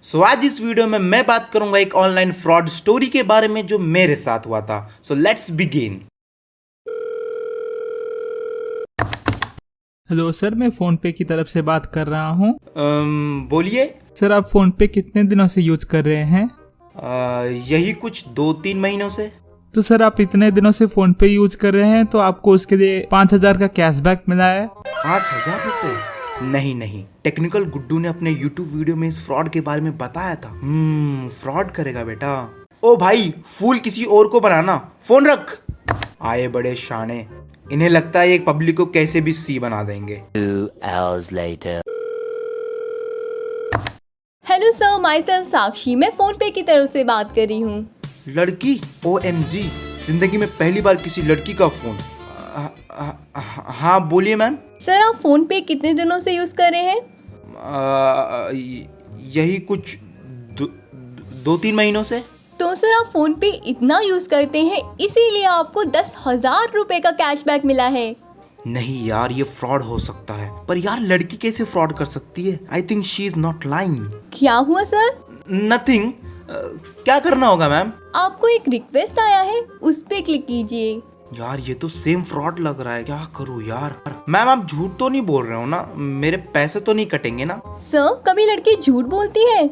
आज इस वीडियो में मैं बात करूंगा एक ऑनलाइन फ्रॉड स्टोरी के बारे में जो मेरे साथ हुआ था। So let's begin. Hello sir, मैं फ़ोनपे की तरफ से बात कर रहा हूँ। बोलिए। सर, आप फ़ोनपे कितने दिनों से यूज कर रहे हैं? यही कुछ 2-3 महीनों से। तो सर, आप इतने दिनों से फ़ोनपे यूज कर रहे हैं तो आपको उसके लिए 5,000 का कैशबैक मिला है। 5,000 रुपए? नहीं, टेक्निकल गुड्डू ने अपने YouTube वीडियो में इस फ्रॉड के बारे में बताया था। फ्रॉड करेगा बेटा। ओ भाई, फूल किसी और को बनाना। फोन रख। आए बड़े शाने, इन्हें लगता है एक पब्लिक को कैसे भी सी बना देंगे। 2 hours later. Hello sir, myself Sakshi. मैं फोन पे की तरफ से बात कर रही हूँ। लड़की? OMG, जिंदगी में पहली बार किसी लड़की का फोन। हाँ बोलिए मैम। सर, आप फोन पे कितने दिनों से यूज कर रहे हैं? यही कुछ 2-3 महीनों से। तो सर, आप फोन पे इतना यूज करते हैं इसीलिए आपको 10,000 रुपए का कैशबैक मिला है। नहीं यार, ये फ्रॉड हो सकता है, पर यार लड़की कैसे फ्रॉड कर सकती है? I think she is not lying. क्या हुआ सर? नथिंग। क्या करना होगा मैम? आपको एक रिक्वेस्ट आया है, उस पे क्लिक कीजिए। यार ये तो सेम फ्रॉड लग रहा है, क्या करूँ यार? मैम आप झूठ तो नहीं बोल रहे हो ना? मेरे पैसे तो नहीं कटेंगे ना? सर, कभी लड़की झूठ बोलती है?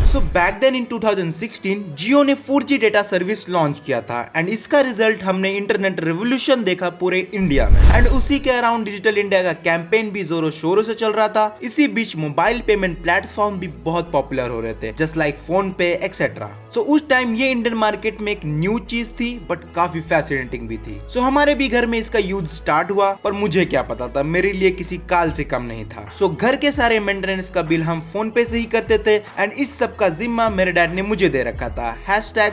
सो बैक देन इन 2016 जियो ने 4G डेटा सर्विस लॉन्च किया था एंड इसका रिजल्ट हमने इंटरनेट रेवोल्यूशन देखा पूरे इंडिया में। एंड उसी के अराउंड डिजिटल इंडिया का कैंपेन भी जोरों शोरों से चल रहा था। इसी बीच मोबाइल पेमेंट प्लेटफॉर्म भी बहुत पॉपुलर हो रहे थे, जस्ट लाइक फोन पे एक्सेट्रा। सो उस टाइम ये इंडियन मार्केट में एक न्यू चीज थी, बट काफी फैसिनेटिंग भी थी। सो हमारे भी घर में इसका यूज स्टार्ट हुआ, पर मुझे क्या पता था, मेरे लिए किसी काल से कम नहीं था। सो घर के सारे मेंटेनेंस का बिल हम फोन पे से ही करते थे एंड इस सब का जिम्मा मेरे डैड ने मुझे दे रखा था।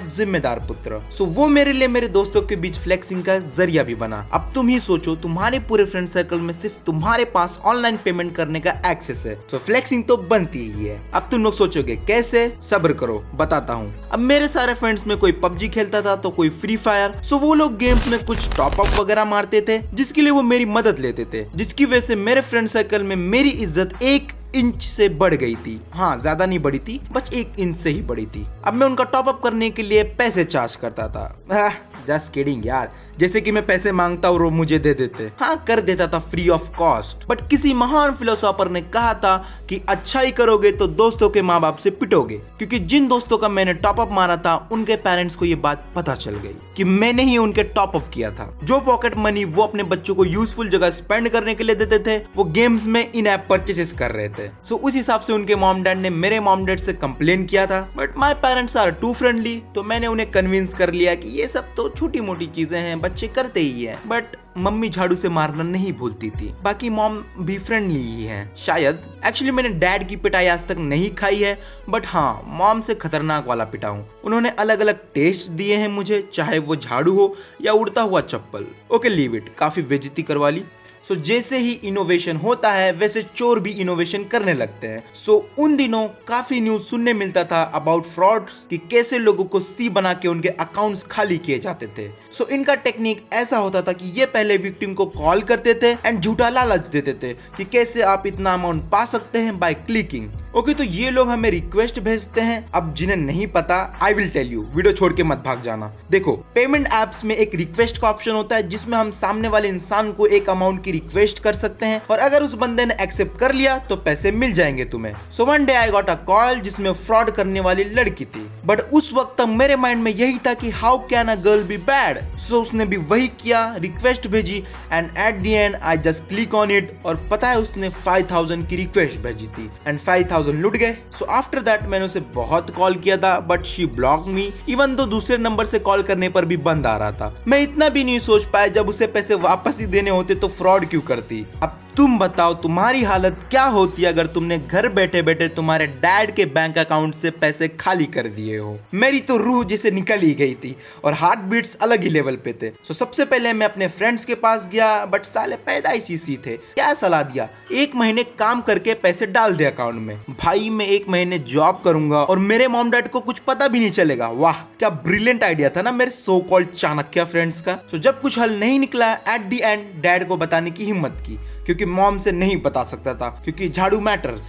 #जिम्मेदार पुत्र। सो वो मेरे लिए मेरे दोस्तों के बीच फ्लेक्सिंग का जरिया भी बना। अब तुम ही सोचो, तुम्हारे पूरे फ्रेंड सर्कल में सिर्फ तुम्हारे पास ऑनलाइन पेमेंट करने का एक्सेस है, तो फ्लेक्सिंग तो बनती ही है। अब तुम लोग सोचोगे कैसे? सब्र करो, बताता हूँ। अब मेरे सारे फ्रेंड्स में कोई PUBG खेलता था तो कोई फ्री फायर। सो वो लोग गेम्स में कुछ टॉप अप वगैरह मारते थे, जिसके लिए वो मेरी मदद लेते थे, जिसकी वजह से मेरे फ्रेंड सर्कल में मेरी इज्जत 1 इंच से बढ़ गई थी। हाँ, ज्यादा नहीं बढ़ी थी, बस 1 इंच से ही बढ़ी थी। अब मैं उनका टॉप अप करने के लिए पैसे चार्ज करता था। जस्ट किडिंग यार, जैसे कि मैं पैसे मांगता और वो मुझे दे देते। हाँ, कर देता था फ्री ऑफ कॉस्ट। बट किसी महान फिलोसोफर ने कहा था कि अच्छाई करोगे तो दोस्तों के माँ बाप से पिटोगे, क्योंकि जिन दोस्तों का मैंने टॉप अप मारा था उनके पेरेंट्स को ये बात पता चल गई कि मैंने ही उनके टॉप अप किया था। जो पॉकेट मनी वो अपने बच्चों को यूजफुल जगह स्पेंड करने के लिए देते थे, वो गेम्स में इन ऐप परचेसेस कर रहे थे। सो उस हिसाब से उनके मॉम डैड ने मेरे मॉम डैड से कंप्लेन किया था। But my parents are too friendly, तो मैंने उन्हें कन्विंस कर लिया कि ये सब तो छोटी मोटी चीजें हैं, बच्चे करते ही है। बट मम्मी झाड़ू से मारना नहीं भूलती थी। बाकी मॉम भी फ्रेंडली ही है शायद। एक्चुअली मैंने डैड की पिटाई आज तक नहीं खाई है, बट हाँ, मॉम से खतरनाक वाला पिटा हूँ। उन्होंने अलग अलग टेस्ट दिए हैं मुझे, चाहे वो झाड़ू हो या उड़ता हुआ चप्पल। ओके, लीव इट, काफी बेइज्जती करवा ली। सो जैसे ही इनोवेशन होता है वैसे चोर भी इनोवेशन करने लगते हैं। सो उन दिनों काफी न्यूज सुनने मिलता था अबाउट फ्रॉड, कि कैसे लोगों को सी बना के उनके अकाउंट्स खाली किए जाते थे। सो इनका टेक्निक ऐसा होता था कि ये पहले विक्टिम को कॉल करते थे एंड झूठा लालच देते थे कि कैसे आप इतना अमाउंट पा सकते हैं बाय क्लिकिंग। ओके, तो ये लोग हमें रिक्वेस्ट भेजते हैं। अब जिन्हें नहीं पता, I will tell you, video छोड़ के मत भाग जाना। देखो, पेमेंट एप्स में एक रिक्वेस्ट का ऑप्शन होता है, जिसमें हम सामने वाले इंसान को एक अमाउंट की रिक्वेस्ट कर सकते हैं, और अगर उस बंदे ने एक्सेप्ट कर लिया तो पैसे मिल जाएंगे तुम्हें। So one day I got a call जिसमें फ्रॉड करने वाली लड़की थी। बट उस वक्त तक मेरे माइंड में यही था कि how can a girl be bad. So उसने भी वही किया, रिक्वेस्ट भेजी and at the end I just click on it, और पता है उसने 5,000 की रिक्वेस्ट भेजी थी एंड 5,000 लुट गए। सो आफ्टर दैट मैंने उसे बहुत कॉल किया था, but she block me, even though दूसरे नंबर से कॉल करने पर भी बंद आ रहा था। मैं इतना भी नहीं सोच पाया, जब उसे पैसे वापस ही देने होते तो फ्रॉड क्यों करती। अब तुम बताओ तुम्हारी हालत क्या होती अगर तुमने घर बैठे बैठे तुम्हारे डैड के बैंक अकाउंट से पैसे खाली कर दिए हो। मेरी तो रूह जैसे निकल ही गई थी और हार्ट बीट्स अलग ही लेवल पे थे। सो सबसे पहले मैं अपने फ्रेंड्स के पास गया, बट साले पैदाइशी सी थे। क्या सलाह दिया, 1 महीने काम करके पैसे डाल दे अकाउंट में। भाई मैं 1 महीने जॉब करूंगा और मेरे मॉम डैड को कुछ पता भी नहीं चलेगा। वाह क्या ब्रिलियंट आइडिया था ना मेरे सो कॉल्ड चाणक्य फ्रेंड्स का। तो जब कुछ हल नहीं निकला, एट द एंड डैड को बताने की हिम्मत की, क्योंकि मॉम से नहीं बता सकता था, क्योंकि झाड़ू मैटर्स।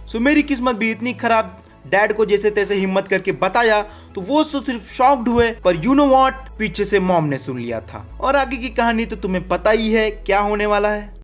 सो मेरी किस्मत भी इतनी खराब, डैड को जैसे तैसे हिम्मत करके बताया तो वो तो सिर्फ शॉक्ड हुए, पर यू नो व्हाट, पीछे से मॉम ने सुन लिया था। और आगे की कहानी तो तुम्हें पता ही है क्या होने वाला है।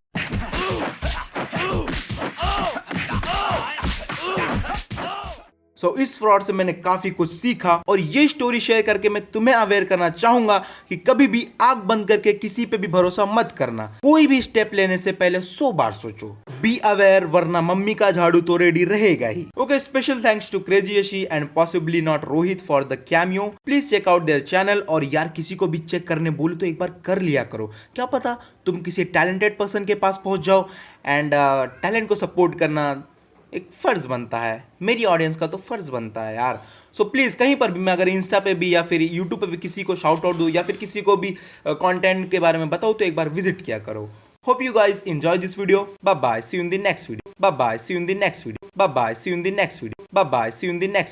सो इस फ्रॉड से मैंने काफी कुछ सीखा और ये स्टोरी शेयर करके मैं तुम्हें अवेयर करना चाहूंगा कि कभी भी आंख बंद करके किसी पे भी भरोसा मत करना। कोई भी स्टेप लेने से पहले 100 बार सोचो। बी अवेयर, वरना मम्मी का झाड़ू तो रेडी रहेगा ही। Okay, special thanks to crazy Yashi and possibly not Rohit for the cameo. Please check out their channel. और यार किसी को भी चेक करने बोले तो एक बार कर लिया करो, क्या पता तुम किसी टैलेंटेड पर्सन के पास पहुंच जाओ। एंड टैलेंट को सपोर्ट करना एक फर्ज बनता है, मेरी ऑडियंस का तो फर्ज बनता है यार। सो प्लीज़ कहीं पर भी मैं अगर इंस्टा पे भी या फिर यूट्यूब पे भी किसी को शाउट आउट दूँ या फिर किसी को भी कंटेंट के बारे में बताऊँ तो एक बार विजिट किया करो। Hope you guys enjoy this video. Bye bye, see you in the next video. Bye bye, see you in the next video. Bye bye, see you in the next video. Bye bye, see you in the next